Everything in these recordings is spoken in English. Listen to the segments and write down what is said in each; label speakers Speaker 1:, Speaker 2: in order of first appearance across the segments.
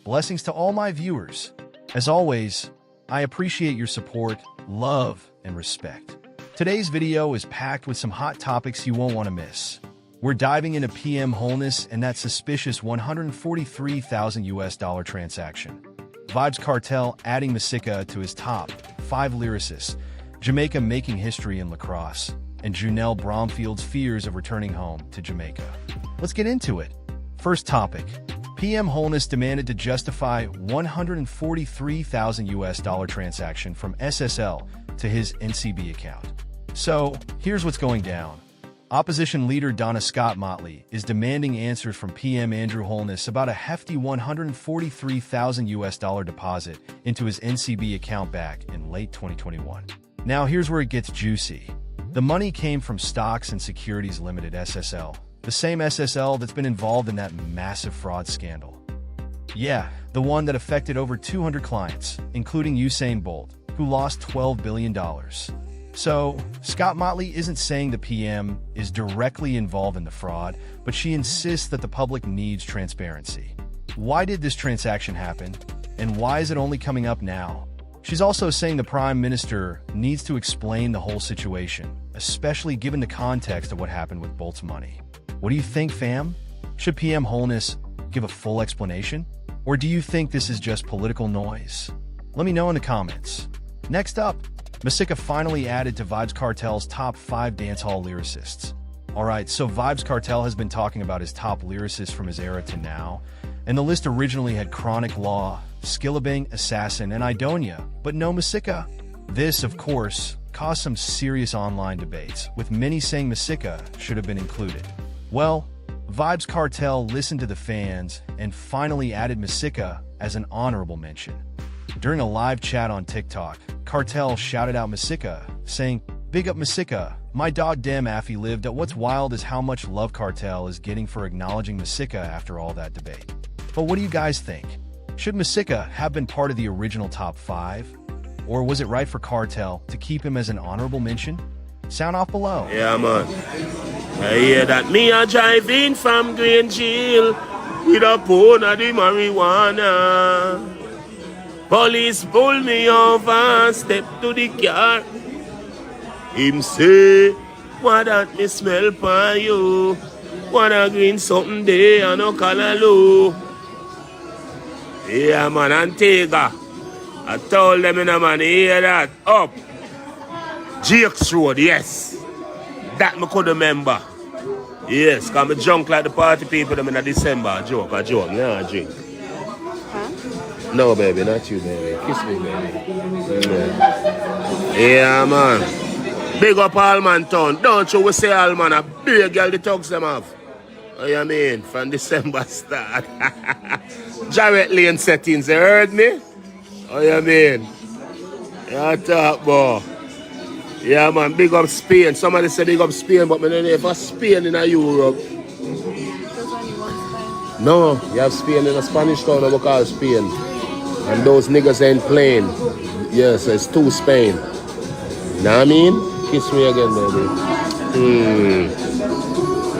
Speaker 1: Blessings to all my viewers. As always, I appreciate your support, love, and respect. Today's video is packed with some hot topics you won't want to miss. We're diving into PM Holness and that suspicious $143,000 transaction. Vybz Kartel adding Masicka to his top 5 lyricists, Jamaica making history in lacrosse, and Junelle Bromfield's fears of returning home to Jamaica. Let's get into it. First topic. PM Holness demanded to justify $143,000 transaction from SSL to his NCB account. So, here's what's going down. Opposition leader Donna Scott Motley is demanding answers from PM Andrew Holness about a hefty $143,000 deposit into his NCB account back in late 2021. Now here's where it gets juicy. The money came from Stocks and Securities Limited SSL, the same SSL that's been involved in that massive fraud scandal. Yeah, the one that affected over 200 clients, including Usain Bolt, who lost $12 billion. So, Scott Motley isn't saying the PM is directly involved in the fraud, but she insists that the public needs transparency. Why did this transaction happen? And why is it only coming up now? She's also saying the Prime Minister needs to explain the whole situation, especially given the context of what happened with Bolt's money. What do you think, fam? Should PM Holness give a full explanation? Or do you think this is just political noise? Let me know in the comments. Next up, Masicka finally added to Vybz Kartel's top 5 dancehall lyricists. Alright, so Vybz Kartel has been talking about his top lyricists from his era to now, and the list originally had Chronic Law, Skillabang, Assassin, and Idonia, but no Masicka. This, of course, caused some serious online debates, with many saying Masicka should have been included. Well, Vybz Kartel listened to the fans and finally added Masicka as an honorable mention. During a live chat on TikTok, Kartel shouted out Masicka, saying, "Big up Masicka, my dog damn Affy lived." What's wild is how much love Kartel is getting for acknowledging Masicka after all that debate. But what do you guys think? Should Masicka have been part of the original top 5? Or was it right for Kartel to keep him as an honorable mention? Sound off below.
Speaker 2: Yeah, man. I hear that me a driving from Green Jail with a pound of the marijuana. Police pull me over, step to the car. Him say, what that me smell for you? What a green something there and no color low. Yeah, man, Antigua. I told them in a man, hear that. Up. Jake's Road, yes. That me could remember. Yes, because I'm drunk like the party people them in December. A joke, yeah, drink.
Speaker 3: Huh?
Speaker 2: No, baby, not you, baby. Kiss me, baby. Yeah, man. Big up Allman Town. Don't you we say Allman, a big girl the thugs them have. Oh, you mean? From December start. Jarrett Lane settings, you heard me? Oh, you mean? Yeah, talk, boy. Yeah, man, big up Spain. Somebody say big up Spain, but I don't know if it's Spain in Europe.
Speaker 3: There's only one Spain.
Speaker 2: No, you have Spain in a Spanish town we call Spain. And those niggas ain't playing. Yes, it's 2 Spain. Know what I mean? Kiss me again, baby.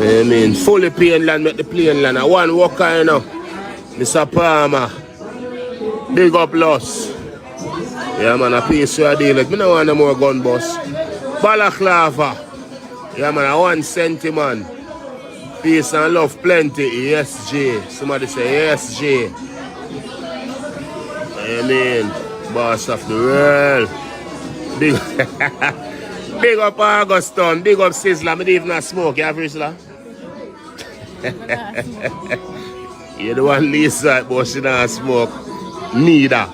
Speaker 2: I mean, fully plain land, make the plain land. I want walker, you know. Mr. Palmer. Big up loss. Yeah, man, I piece you a deal. I don't want no more gun boss. Balaclava. Yeah, man, I want sentiment. Peace and love plenty. ESG. Somebody say ESG. I mean, boss of the world. Big, big up Auguston. Big up Sizzler. I don't even smoke. You have Sizzler? You're the one Lisa, but she don't smoke. Neither.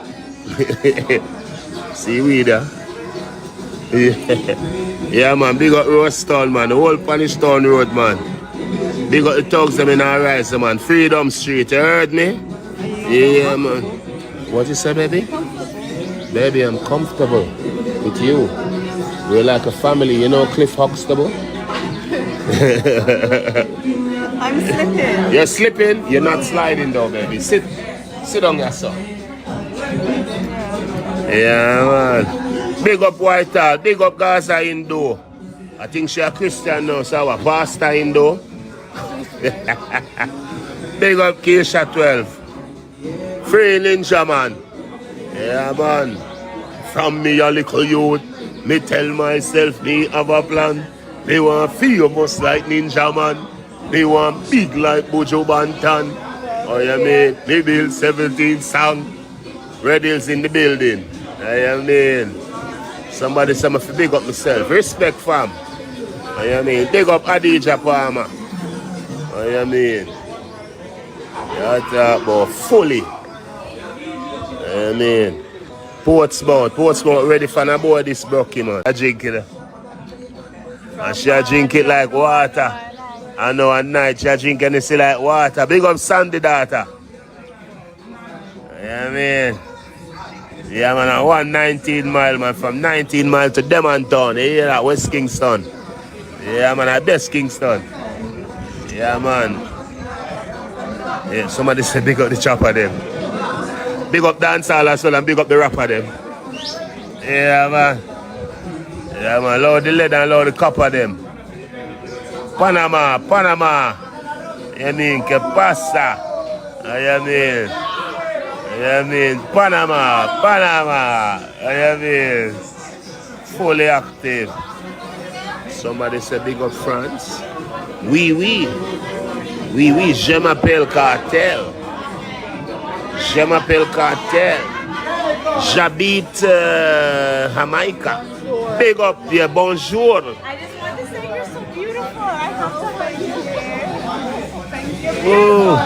Speaker 2: See we there? Yeah, man, big up Rostown, man. The whole Panish Town Road, man. Big up the thugs them in our rise, man. Freedom Street, you heard me? Yeah, man. What you say, baby? Baby, I'm comfortable with you. We're like a family, you know Cliff Huxtable?
Speaker 3: I'm slipping.
Speaker 2: You're slipping? You're not sliding though, baby. Sit down, yourself. Yeah, man. Big up Whitehall, big up Gaza Indo. I think she a Christian now, so our pastor Indo. Big up Keisha 12. Free Ninja, man. Yeah, man. From me a little youth, me tell myself me have a plan. Me want famous like Ninja, man. Me want big like Bojo Bantan. Oh, you mean? Me build 17 song. Red Hills in the building. I mean. Somebody say me fi big up myself. Respect, fam. I mean. Big up Adija Palmer. I mean. You talk about fully. I mean. Portsmouth ready for the boy this broken, man. I drink it. And she drink it like water. I know at night she drink it like water. Big up Sandy daughter. Yeah, man. Yeah, man, I want 19 mile, man. From 19 mile to Demontown. You hear that? West Kingston. Yeah, man, at West Kingston. Yeah, man. Yeah, somebody say big up the chopper them. Big up dancehall as well and big up the rapper them. Yeah, man. Yeah, man. Lord the lead and Lord the copper them. Panama. You mean, que pasa? You mean, Panama. You mean, fully active. Somebody say big up France. Oui, je m'appelle Kartel. Je m'appelle Kartel. J'habite Jamaica. Big up, yeah, bonjour.
Speaker 3: I just want to say you're so beautiful. I have to hug you here. Thank you.
Speaker 2: Ooh.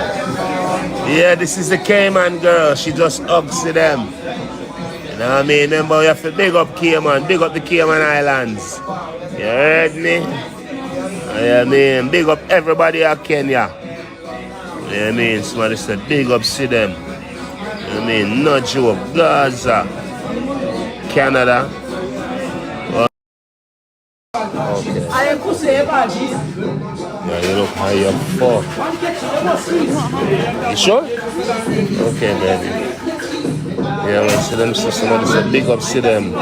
Speaker 2: Yeah, this is the Cayman girl. She just hugs to them. You know what I mean? Remember, you have to big up Cayman. Big up the Cayman Islands. You heard me? I mean, big up everybody at Kenya. You know what I mean? Somebody said big up to them. I mean, no joke. Gaza, Canada. Okay. Yeah, you look high up for. You sure? Okay, baby. Yeah, man, see them, so somebody said big up to them.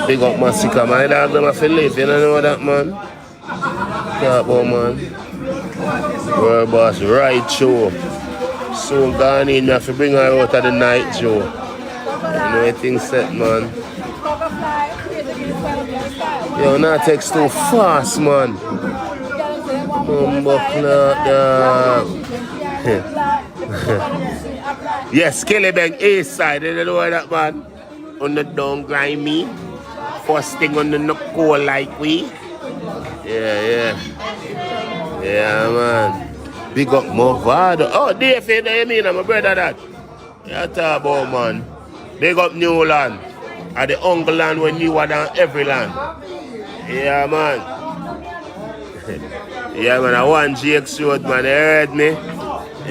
Speaker 2: Big up Masicka. My dog, them have to live. You don't know that, man? Talk about, man. World boss, right, show. Soon gone in, you have to bring her out of the night, Joe. You know everything set, man. Yo, not takes too fast, man. Yes, Kellybang A side, you know that, man? On the down grimy. First thing on the not cool like we. Yeah, man. Big up Movado. Oh, Dave, you mean? I'm a brother that. Yeah, talk about, man. Big up Newland. At the Uncle land when you are down every land. Yeah, man. Yeah, man. I want GX Road, man. You heard me?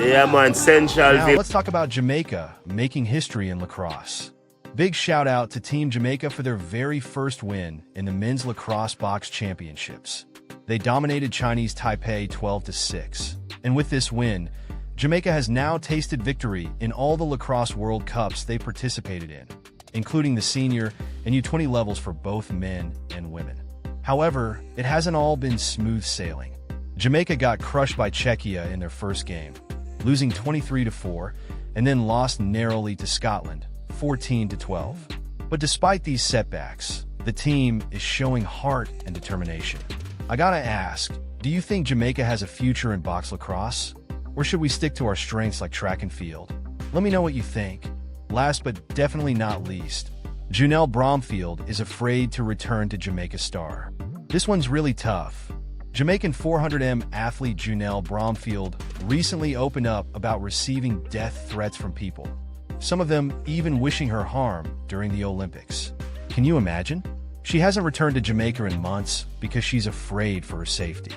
Speaker 2: Yeah, man. Central.
Speaker 1: Now, let's talk about Jamaica making history in lacrosse. Big shout out to Team Jamaica for their very first win in the Men's Lacrosse Box Championships. They dominated Chinese Taipei 12-6. And with this win, Jamaica has now tasted victory in all the Lacrosse World Cups they participated in, including the senior and U20 levels for both men and women. However, it hasn't all been smooth sailing. Jamaica got crushed by Czechia in their first game, losing 23-4, and then lost narrowly to Scotland, 14-12. But despite these setbacks, the team is showing heart and determination. I gotta ask, do you think Jamaica has a future in box lacrosse? Or should we stick to our strengths like track and field? Let me know what you think. Last but definitely not least, Junelle Bromfield is afraid to return to Jamaica Star. This one's really tough. Jamaican 400m athlete Junelle Bromfield recently opened up about receiving death threats from people, some of them even wishing her harm during the Olympics. Can you imagine? She hasn't returned to Jamaica in months because she's afraid for her safety.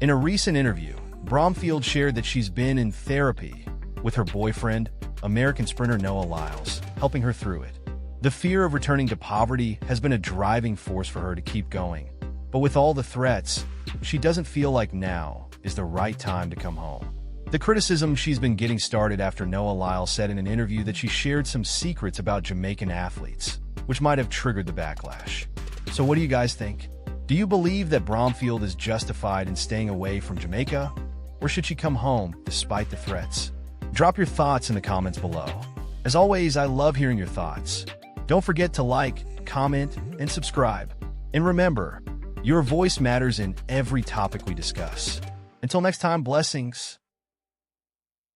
Speaker 1: In a recent interview, Bromfield shared that she's been in therapy with her boyfriend, American sprinter Noah Lyles, helping her through it. The fear of returning to poverty has been a driving force for her to keep going. But with all the threats, she doesn't feel like now is the right time to come home. The criticism she's been getting started after Noah Lyles said in an interview that she shared some secrets about Jamaican athletes, which might have triggered the backlash. So what do you guys think? Do you believe that Bromfield is justified in staying away from Jamaica? Or should she come home despite the threats? Drop your thoughts in the comments below. As always, I love hearing your thoughts. Don't forget to like, comment, and subscribe. And remember, your voice matters in every topic we discuss. Until next time, blessings.